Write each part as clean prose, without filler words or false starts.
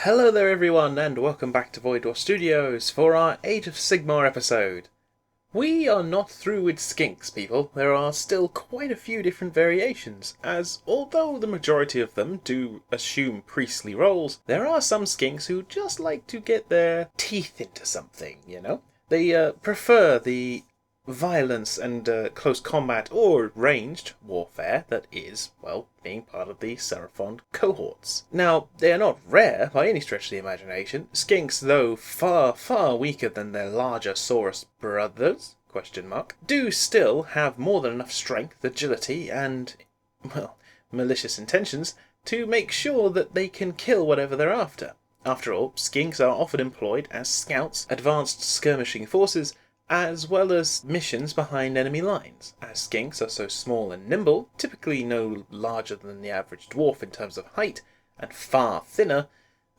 Hello there everyone, and welcome back to Void War Studios for our Age of Sigmar episode. We are not through with Skinks, people. There are still quite a few different variations, as although the majority of them do assume priestly roles, there are some Skinks who just like to get their teeth into something, you know? They prefer the violence and close combat or ranged warfare that is, well, being part of the Seraphon cohorts. Now, they are not rare by any stretch of the imagination. Skinks, though far, far weaker than their larger Saurus brothers, do still have more than enough strength, agility, and, well, malicious intentions to make sure that they can kill whatever they're after. After all, Skinks are often employed as scouts, advanced skirmishing forces, as well as missions behind enemy lines. As Skinks are so small and nimble, typically no larger than the average dwarf in terms of height, and far thinner,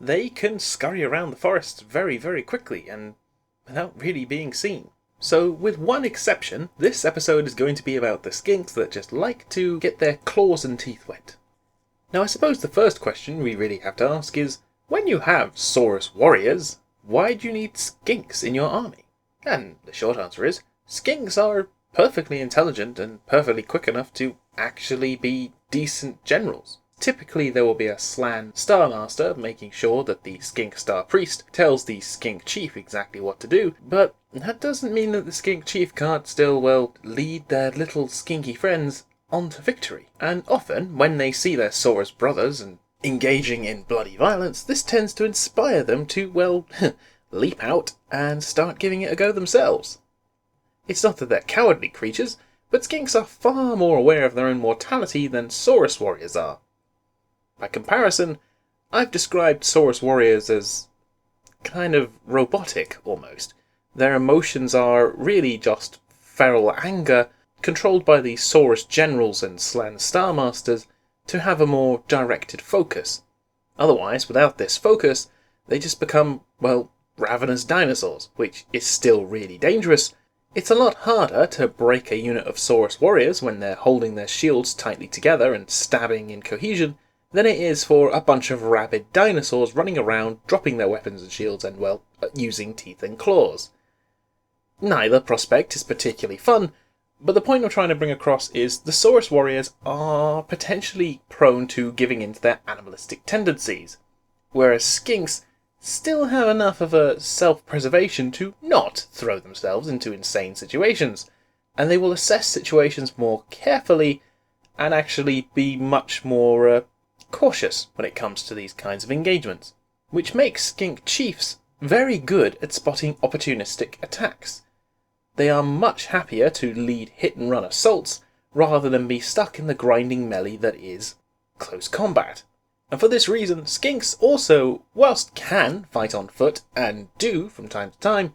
they can scurry around the forest very, very quickly and without really being seen. So, with one exception, this episode is going to be about the Skinks that just like to get their claws and teeth wet. Now, I suppose the first question we really have to ask is, when you have Saurus warriors, why do you need Skinks in your army? And the short answer is, Skinks are perfectly intelligent and perfectly quick enough to actually be decent generals. Typically there will be a Slan Star Master making sure that the Skink Star Priest tells the Skink Chief exactly what to do, but that doesn't mean that the Skink Chief can't still, well, lead their little skinky friends on to victory. And often, when they see their Saurus brothers and engaging in bloody violence, this tends to inspire them to, well, leap out and start giving it a go themselves. It's not that they're cowardly creatures, but Skinks are far more aware of their own mortality than Saurus warriors are. By comparison, I've described Saurus warriors as kind of robotic, almost. Their emotions are really just feral anger, controlled by the Saurus generals and Slan Star Masters to have a more directed focus. Otherwise, without this focus, they just become, well, ravenous dinosaurs, which is still really dangerous. It's a lot harder to break a unit of Saurus warriors when they're holding their shields tightly together and stabbing in cohesion than it is for a bunch of rabid dinosaurs running around, dropping their weapons and shields and, well, using teeth and claws. Neither prospect is particularly fun, but the point I'm trying to bring across is the Saurus warriors are potentially prone to giving in to their animalistic tendencies, whereas Skinks still have enough of a self-preservation to not throw themselves into insane situations, and they will assess situations more carefully and actually be much more cautious when it comes to these kinds of engagements, which makes Skink chiefs very good at spotting opportunistic attacks. They are much happier to lead hit-and-run assaults rather than be stuck in the grinding melee that is close combat. And for this reason, Skinks also, whilst can fight on foot, and do from time to time,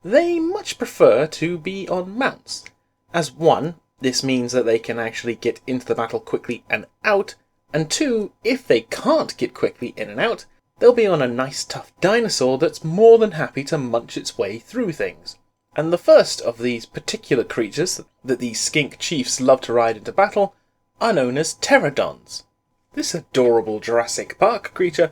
they much prefer to be on mounts. As one, this means that they can actually get into the battle quickly and out, and two, if they can't get quickly in and out, they'll be on a nice tough dinosaur that's more than happy to munch its way through things. And the first of these particular creatures that these Skink chiefs love to ride into battle are known as pterodons. This adorable Jurassic Park creature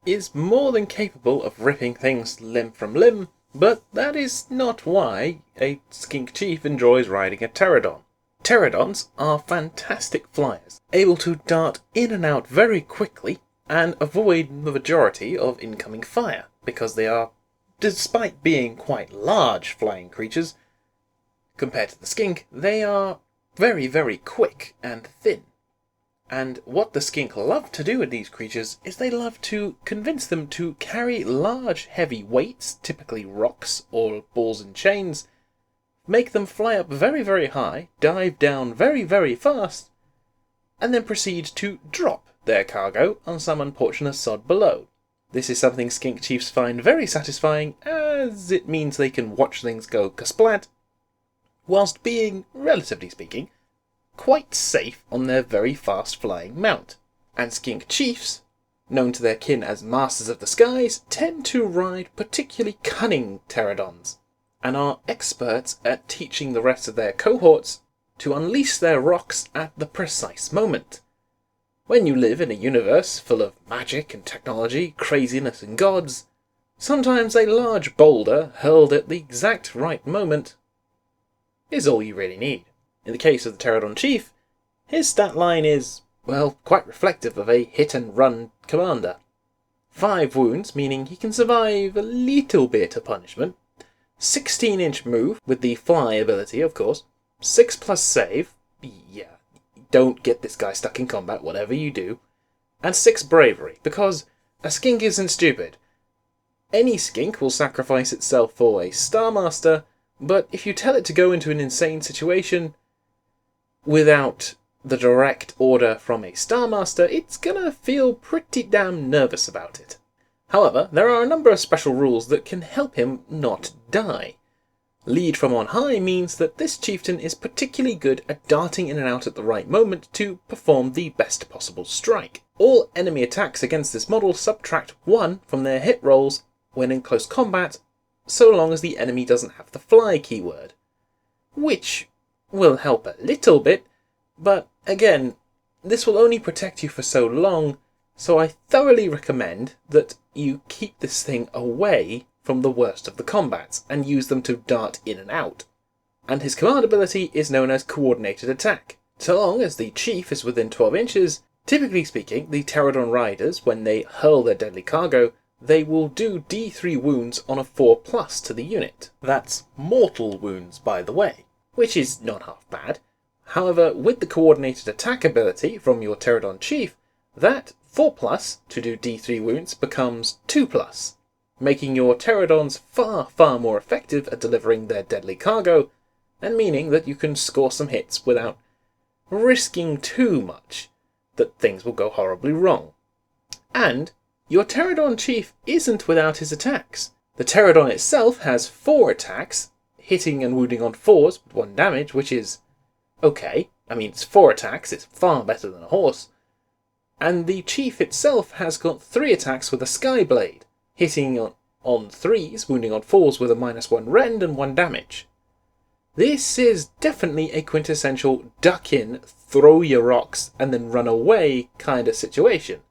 is more than capable of ripping things limb from limb, but that is not why a Skink chief enjoys riding a pterodon. Pterodons are fantastic flyers, able to dart in and out very quickly and avoid the majority of incoming fire, because they are, despite being quite large flying creatures, compared to the Skink, they are very, very quick and thin. And what the Skink love to do with these creatures is they love to convince them to carry large heavy weights, typically rocks or balls and chains, make them fly up very, very high, dive down very, very fast, and then proceed to drop their cargo on some unfortunate sod below. This is something Skink chiefs find very satisfying, as it means they can watch things go kasplat, whilst being, relatively speaking, quite safe on their very fast-flying mount. And Skink chiefs, known to their kin as Masters of the Skies, tend to ride particularly cunning pterodons, and are experts at teaching the rest of their cohorts to unleash their rocks at the precise moment. When you live in a universe full of magic and technology, craziness and gods, sometimes a large boulder hurled at the exact right moment is all you really need. In the case of the Pterodon Chief, his stat line is, well, quite reflective of a hit-and-run commander. 5 wounds, meaning he can survive a little bit of punishment. 16-inch move, with the fly ability, of course. 6+ save, yeah, don't get this guy stuck in combat, whatever you do. And 6 bravery, because a skink isn't stupid. Any skink will sacrifice itself for a Star Master, but if you tell it to go into an insane situation without the direct order from a Star Master, it's gonna feel pretty damn nervous about it. However, there are a number of special rules that can help him not die. Lead from on high means that this chieftain is particularly good at darting in and out at the right moment to perform the best possible strike. All enemy attacks against this model subtract 1 from their hit rolls when in close combat, so long as the enemy doesn't have the fly keyword. Which will help a little bit, but again, this will only protect you for so long, so I thoroughly recommend that you keep this thing away from the worst of the combats and use them to dart in and out. And his command ability is known as Coordinated Attack. So long as the chief is within 12 inches, typically speaking, the Pterodon riders, when they hurl their deadly cargo, they will do D3 wounds on a 4+ to the unit. That's mortal wounds, by the way, which is not half bad. However, with the Coordinated Attack ability from your Pterodon Chief, that 4+ to do D3 wounds becomes 2+, making your Pterodons far more effective at delivering their deadly cargo, and meaning that you can score some hits without risking too much that things will go horribly wrong. And your Pterodon Chief isn't without his attacks. The Pterodon itself has 4 attacks, hitting and wounding on 4s with 1 damage, which is okay. I mean, it's 4 attacks, it's far better than a horse. And the Chief itself has got 3 attacks with a Skyblade, hitting on 3s, wounding on 4s with a -1 rend and 1 damage. This is definitely a quintessential duck in, throw your rocks, and then run away kind of situation.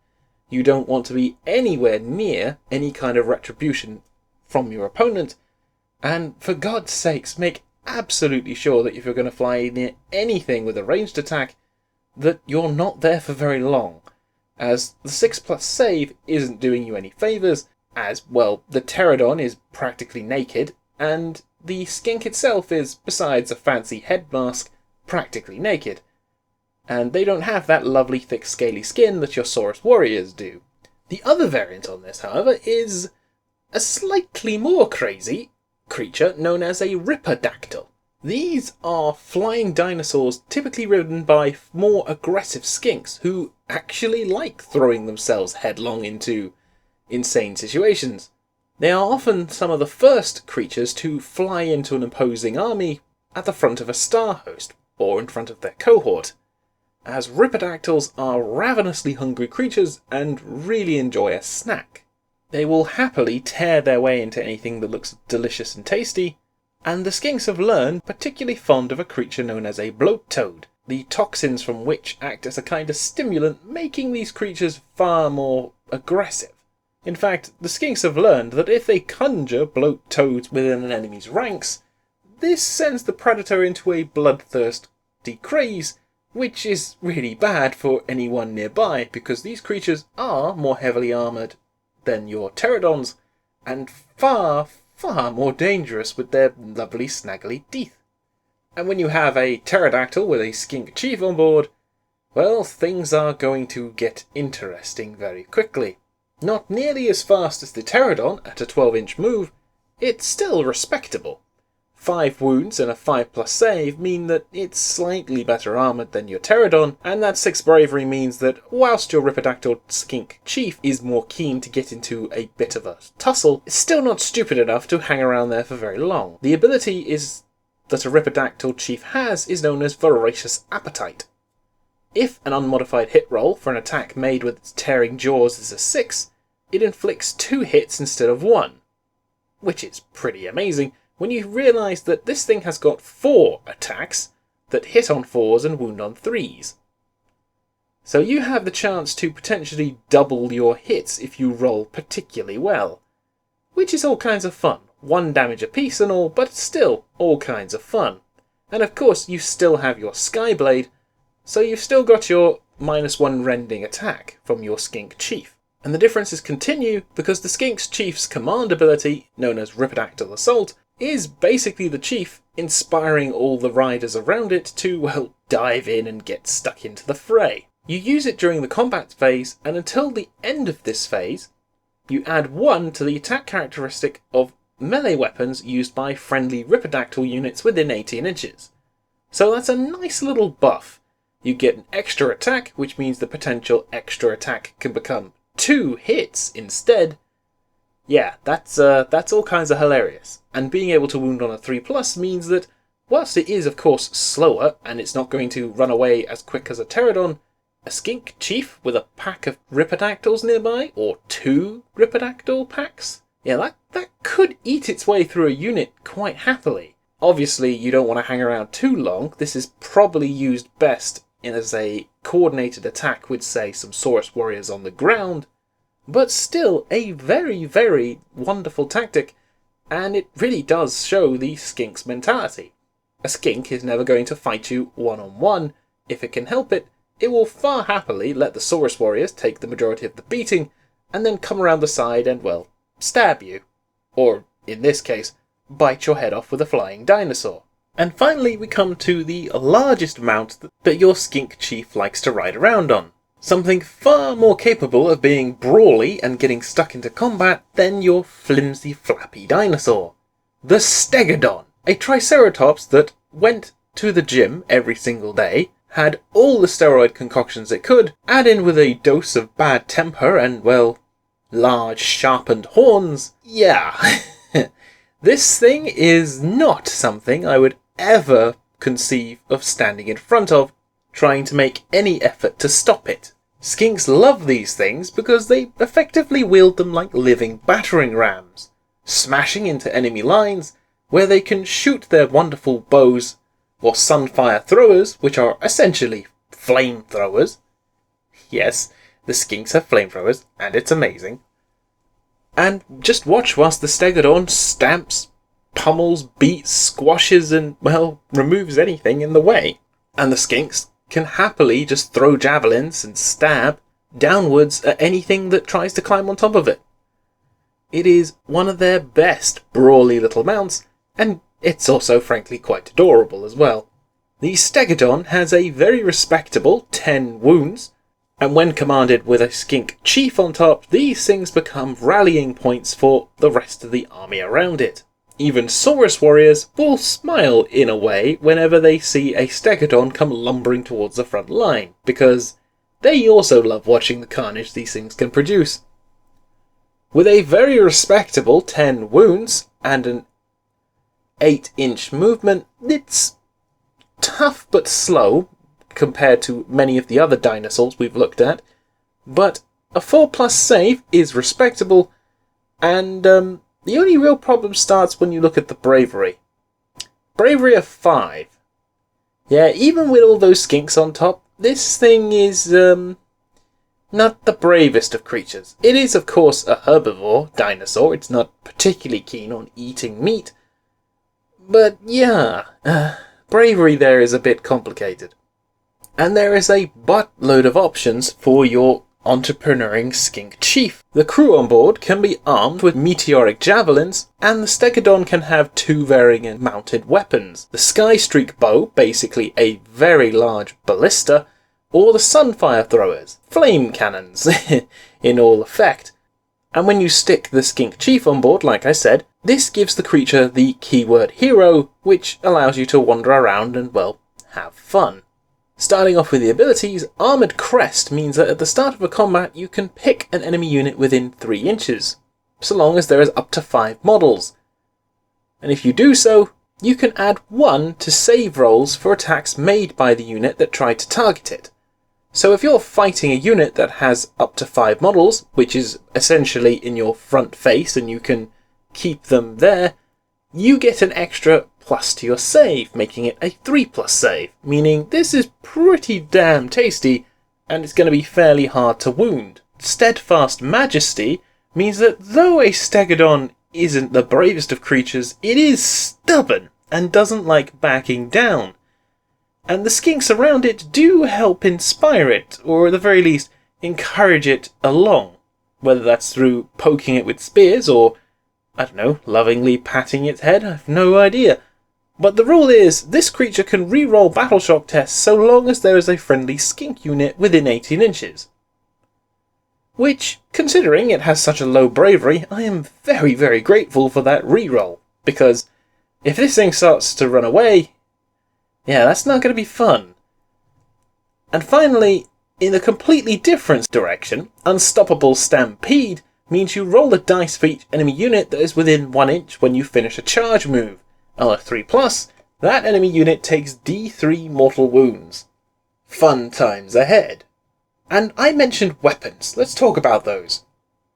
You don't want to be anywhere near any kind of retribution from your opponent, and for God's sakes, make absolutely sure that if you're going to fly near anything with a ranged attack, that you're not there for very long, as the 6+ save isn't doing you any favours, as, well, the Pterodon is practically naked, and the Skink itself is, besides a fancy head mask, practically naked. And they don't have that lovely thick scaly skin that your Saurus warriors do. The other variant on this, however, is a slightly more crazy creature known as a Ripperdactyl. These are flying dinosaurs typically ridden by more aggressive skinks who actually like throwing themselves headlong into insane situations. They are often some of the first creatures to fly into an opposing army at the front of a star host, or in front of their cohort, as Ripperdactyls are ravenously hungry creatures and really enjoy a snack. They will happily tear their way into anything that looks delicious and tasty, and the Skinks have learned particularly fond of a creature known as a bloat toad, the toxins from which act as a kind of stimulant, making these creatures far more aggressive. In fact, the Skinks have learned that if they conjure bloat toads within an enemy's ranks, this sends the predator into a bloodthirsty craze, which is really bad for anyone nearby, because these creatures are more heavily armoured than your Pterodons, and far more dangerous with their lovely snaggly teeth. And when you have a pterodactyl with a skink chief on board, well, things are going to get interesting very quickly. Not nearly as fast as the Pterodon at a 12-inch move, it's still respectable. 5 wounds and a 5+ save mean that it's slightly better armoured than your Pterodon, and that 6 bravery means that whilst your Ripperdactyl skink chief is more keen to get into a bit of a tussle, it's still not stupid enough to hang around there for very long. The ability that a Ripperdactyl chief has is known as Voracious Appetite. If an unmodified hit roll for an attack made with its tearing jaws is a 6, it inflicts 2 hits instead of 1, which is pretty amazing when you realise that this thing has got 4 attacks that hit on 4s and wound on 3s. So you have the chance to potentially double your hits if you roll particularly well. Which is all kinds of fun. 1 damage apiece and all, but still all kinds of fun. And of course you still have your Skyblade, so you've still got your -1 rending attack from your Skink Chief. And the differences continue because the Skink's Chief's command ability, known as Ripidactyl Assault, is basically the Chief inspiring all the riders around it to, well, dive in and get stuck into the fray. You use it during the combat phase, and until the end of this phase, you add 1 to the attack characteristic of melee weapons used by friendly Ripidactyl units within 18 inches. So that's a nice little buff. You get an extra attack, which means the potential extra attack can become 2 hits instead. Yeah, that's all kinds of hilarious. And being able to wound on a 3+ means that, whilst it is of course slower and it's not going to run away as quick as a pterodon, a Skink Chief with a pack of Ripidactyls nearby, or 2 Ripidactyl packs, yeah, that could eat its way through a unit quite happily. Obviously, you don't want to hang around too long. This is probably used best as a coordinated attack with, say, some Saurus warriors on the ground, but still a very, very wonderful tactic, and it really does show the Skink's mentality. A Skink is never going to fight you one-on-one. If it can help it, it will far happily let the Saurus warriors take the majority of the beating, and then come around the side and, well, stab you. Or, in this case, bite your head off with a flying dinosaur. And finally we come to the largest mount that your Skink Chief likes to ride around on. Something far more capable of being brawly and getting stuck into combat than your flimsy flappy dinosaur. The stegodon, a triceratops that went to the gym every single day, had all the steroid concoctions it could, add in with a dose of bad temper and, well, large sharpened horns. Yeah, this thing is not something I would ever conceive of standing in front of, trying to make any effort to stop it. Skinks love these things because they effectively wield them like living battering rams, smashing into enemy lines where they can shoot their wonderful bows or sunfire throwers, which are essentially flamethrowers. Yes, the Skinks have flamethrowers, and it's amazing. And just watch whilst the stegodon stamps, pummels, beats, squashes, and, well, removes anything in the way. And the Skinks can happily just throw javelins and stab downwards at anything that tries to climb on top of it. It is one of their best brawly little mounts, and it's also frankly quite adorable as well. The stegodon has a very respectable 10 wounds, and when commanded with a Skink Chief on top, these things become rallying points for the rest of the army around it. Even Saurus warriors will smile in a way whenever they see a stegodon come lumbering towards the front line, because they also love watching the carnage these things can produce. With a very respectable 10 wounds and an 8-inch movement, it's tough but slow compared to many of the other dinosaurs we've looked at, but a 4+ save is respectable, and the only real problem starts when you look at the bravery. Bravery of 5. Yeah, even with all those skinks on top, this thing is not the bravest of creatures. It is, of course, a herbivore dinosaur. It's not particularly keen on eating meat. But yeah, bravery there is a bit complicated. And there is a buttload of options for your entrepreneuring Skink Chief. The crew on board can be armed with meteoric javelins, and the stegodon can have 2 varying mounted weapons. The Sky Streak bow, basically a very large ballista, or the sunfire throwers, flame cannons, in all effect. And when you stick the Skink Chief on board, like I said, this gives the creature the keyword hero, which allows you to wander around and, well, have fun. Starting off with the abilities, Armoured Crest means that at the start of a combat you can pick an enemy unit within 3 inches, so long as there is up to 5 models. And if you do so, you can add 1 to save rolls for attacks made by the unit that tried to target it. So if you're fighting a unit that has up to 5 models, which is essentially in your front face and you can keep them there, you get an extra plus to your save, making it a 3+ save, meaning this is pretty damn tasty and it's going to be fairly hard to wound. Steadfast Majesty means that though a stegodon isn't the bravest of creatures, it is stubborn and doesn't like backing down. And the skinks around it do help inspire it, or at the very least encourage it along. Whether that's through poking it with spears or, I don't know, lovingly patting its head, I've no idea. But the rule is, this creature can re-roll battle shock tests so long as there is a friendly skink unit within 18 inches. Which, considering it has such a low bravery, I am very, very grateful for that re-roll. Because if this thing starts to run away, yeah, that's not going to be fun. And finally, in a completely different direction, Unstoppable Stampede means you roll a dice for each enemy unit that is within 1 inch when you finish a charge move. On a 3+, that enemy unit takes D3 mortal wounds. Fun times ahead. And I mentioned weapons. Let's talk about those.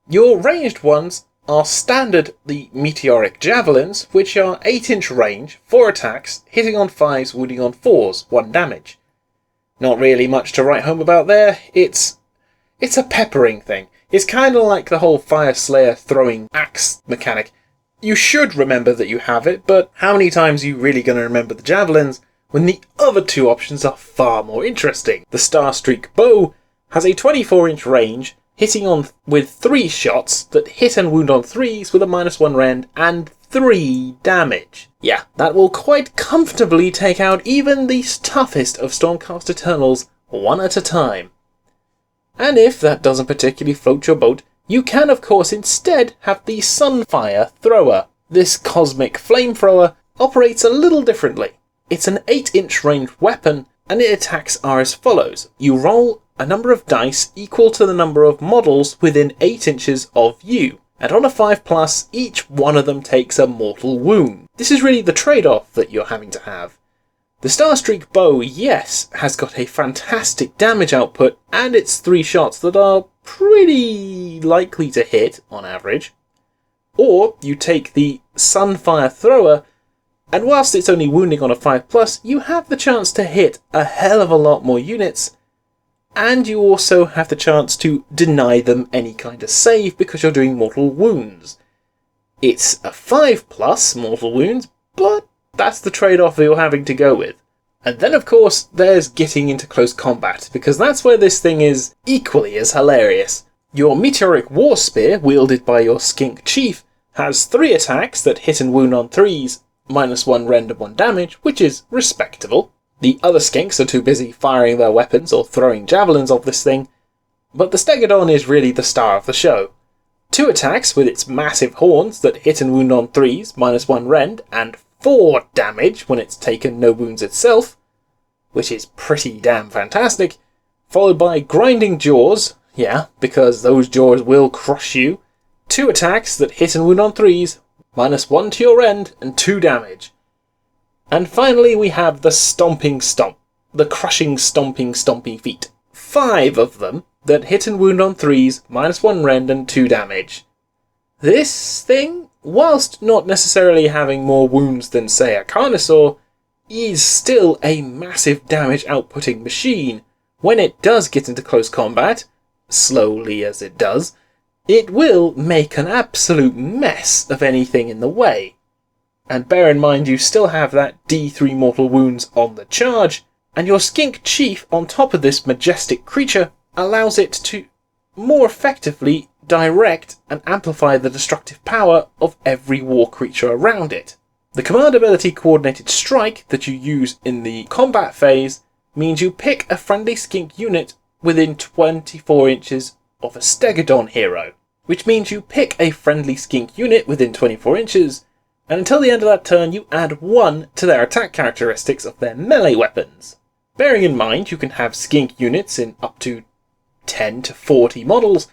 Your ranged ones are standard the meteoric javelins, which are 8-inch range, 4 attacks, hitting on 5s, wounding on 4s, 1 damage. Not really much to write home about there. It's a peppering thing. It's kind of like the whole Fire Slayer throwing axe mechanic. You should remember that you have it, but how many times are you really going to remember the javelins when the other 2 options are far more interesting? The Starstreak Bow has a 24-inch range, hitting on with 3 shots that hit and wound on 3s with a -1 rend and 3 damage. Yeah, that will quite comfortably take out even the toughest of Stormcast Eternals one at a time. And if that doesn't particularly float your boat, you can of course instead have the Sunfire Thrower. This cosmic flamethrower operates a little differently. It's an 8-inch ranged weapon, and its attacks are as follows. You roll a number of dice equal to the number of models within 8 inches of you, and on a 5+, each one of them takes a mortal wound. This is really the trade-off that you're having to have. The Starstreak Bow, yes, has got a fantastic damage output, and it's 3 shots that are pretty likely to hit, on average. Or you take the Sunfire Thrower, and whilst it's only wounding on a 5+, you have the chance to hit a hell of a lot more units, and you also have the chance to deny them any kind of save because you're doing mortal wounds. It's a 5+ mortal wounds, but that's the trade-off that you're having to go with. And then of course there's getting into close combat, because that's where this thing is equally as hilarious. Your Meteoric War Spear, wielded by your Skink Chief, has 3 attacks that hit and wound on 3s, -1 rend and 1 damage, which is respectable. The other Skinks are too busy firing their weapons or throwing javelins of this thing, but the Stegodon is really the star of the show. 2 attacks with its massive horns that hit and wound on 3s, -1 rend, and 4 damage when it's taken no wounds itself, which is pretty damn fantastic, followed by Grinding Jaws, yeah, because those jaws will crush you, 2 attacks that hit and wound on 3s, -1 to your rend, and 2 damage. And finally we have the Stomping Stomp, the crushing stomping feet. 5 of them that hit and wound on 3s, -1 rend and 2 damage. This thing, whilst not necessarily having more wounds than say a Carnosaur, is still a massive damage outputting machine. When it does get into close combat, slowly as it does, it will make an absolute mess of anything in the way. And bear in mind you still have that D3 mortal wounds on the charge, and your Skink Chief on top of this majestic creature allows it to more effectively direct and amplify the destructive power of every war creature around it. The command ability Coordinated Strike that you use in the combat phase means you pick a friendly Skink unit within 24 inches of a Stegodon hero, which means you pick a friendly Skink unit within 24 inches, and until the end of that turn you add 1 to their attack characteristics of their melee weapons. Bearing in mind you can have Skink units in up to 10 to 40 models,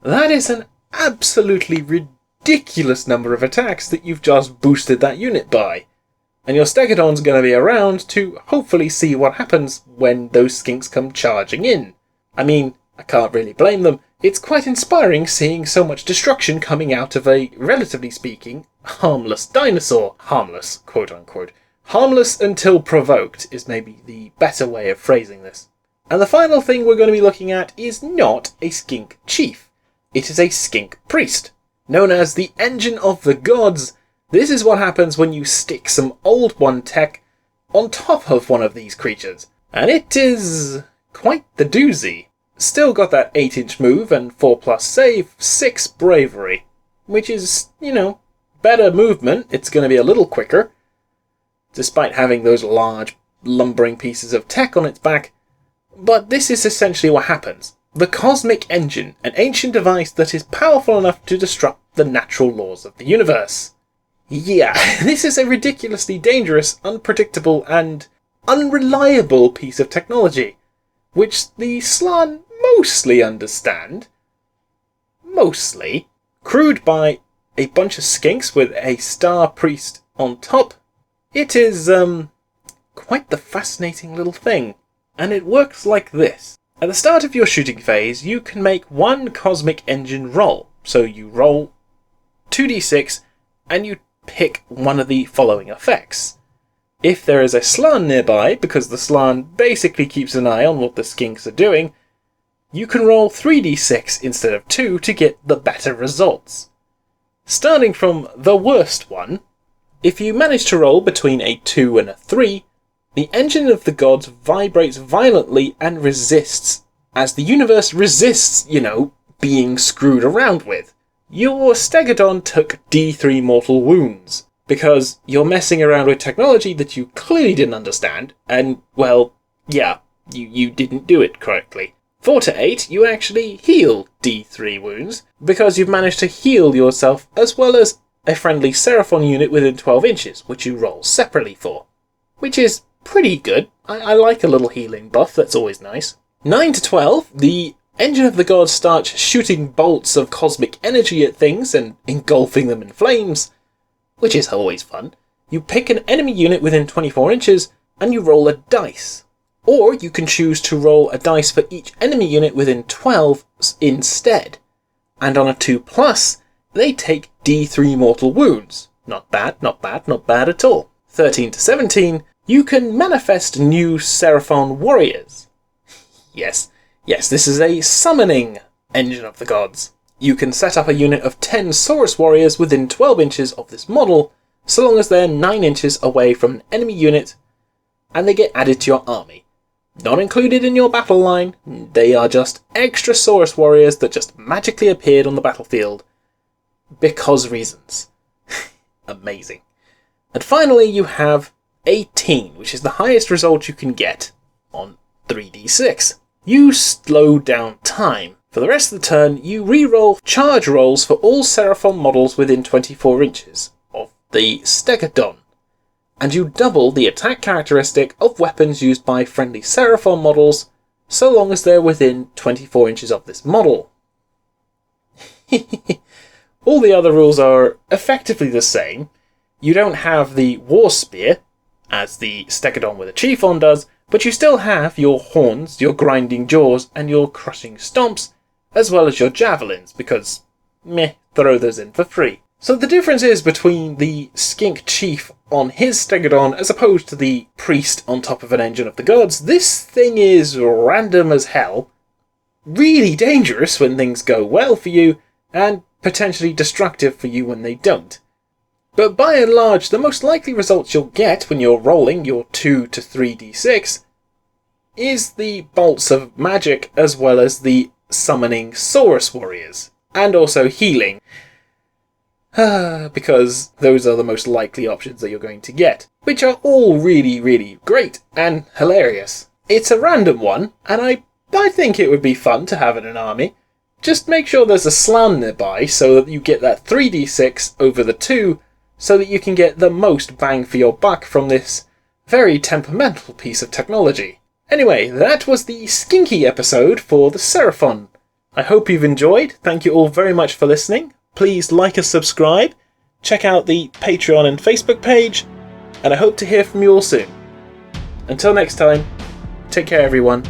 that is an absolutely ridiculous number of attacks that you've just boosted that unit by. And your Stegodon's going to be around to hopefully see what happens when those Skinks come charging in. I mean, I can't really blame them. It's quite inspiring seeing so much destruction coming out of a, relatively speaking, harmless dinosaur. Harmless, quote unquote. Harmless until provoked is maybe the better way of phrasing this. And the final thing we're going to be looking at is not a skink chief. It is a skink priest, known as the Engine of the Gods. This is what happens when you stick some Old One tech on top of one of these creatures. And it is quite the doozy. Still got that 8-inch move and 4+ save, 6 bravery. Which is, better movement. It's going to be a little quicker. Despite having those large, lumbering pieces of tech on its back. But this is essentially what happens. The Cosmic Engine, an ancient device that is powerful enough to disrupt the natural laws of the universe. Yeah, this is a ridiculously dangerous, unpredictable, and unreliable piece of technology, which the Slann mostly understand. Mostly. Crewed by a bunch of skinks with a star priest on top. It is, quite the fascinating little thing. And it works like this. At the start of your shooting phase, you can make one Cosmic Engine roll. So you roll 2d6, and you pick one of the following effects. If there is a Slann nearby, because the Slann basically keeps an eye on what the Skinks are doing, you can roll 3d6 instead of 2 to get the better results. Starting from the worst one, if you manage to roll between a 2 and a 3, the Engine of the Gods vibrates violently and resists, as the universe resists, being screwed around with. Your stegodon took D3 mortal wounds, because you're messing around with technology that you clearly didn't understand, and, well, yeah, you didn't do it correctly. 4 to 8, you actually heal D3 wounds, because you've managed to heal yourself as well as a friendly Seraphon unit within 12 inches, which you roll separately for. Which is pretty good. I like a little healing buff, that's always nice. 9 to 12, the Engine of the Gods starts shooting bolts of cosmic energy at things and engulfing them in flames, which is always fun. You pick an enemy unit within 24 inches and you roll a dice. Or you can choose to roll a dice for each enemy unit within 12 instead. And on a 2+, they take D3 mortal wounds. Not bad, not bad, not bad at all. 13 to 17, you can manifest new Seraphon warriors. Yes, this is a summoning Engine of the Gods. You can set up a unit of 10 Saurus warriors within 12 inches of this model, so long as they're 9 inches away from an enemy unit, and they get added to your army. Not included in your battle line, they are just extra Saurus warriors that just magically appeared on the battlefield. Because reasons. Amazing. And finally you have 18, which is the highest result you can get on 3d6. You slow down time. For the rest of the turn, you re-roll charge rolls for all Seraphon models within 24 inches of the stegodon. And you double the attack characteristic of weapons used by friendly Seraphon models, so long as they're within 24 inches of this model. All the other rules are effectively the same. You don't have the War Spear, as the stegodon with a chief on does, but you still have your horns, your grinding jaws, and your crushing stomps, as well as your javelins, because, throw those in for free. So the difference is between the skink chief on his stegodon as opposed to the priest on top of an Engine of the Gods. This thing is random as hell, really dangerous when things go well for you, and potentially destructive for you when they don't. But by and large, the most likely results you'll get when you're rolling your 2 to 3d6 is the bolts of magic as well as the summoning Saurus warriors, and also healing. Because those are the most likely options that you're going to get, which are all really, really great and hilarious. It's a random one, and I think it would be fun to have in an army. Just make sure there's a Slann nearby so that you get that 3d6 over the 2, so that you can get the most bang for your buck from this very temperamental piece of technology. Anyway, that was the Skinky episode for the Seraphon. I hope you've enjoyed. Thank you all very much for listening. Please like and subscribe, check out the Patreon and Facebook page, and I hope to hear from you all soon. Until next time, take care everyone.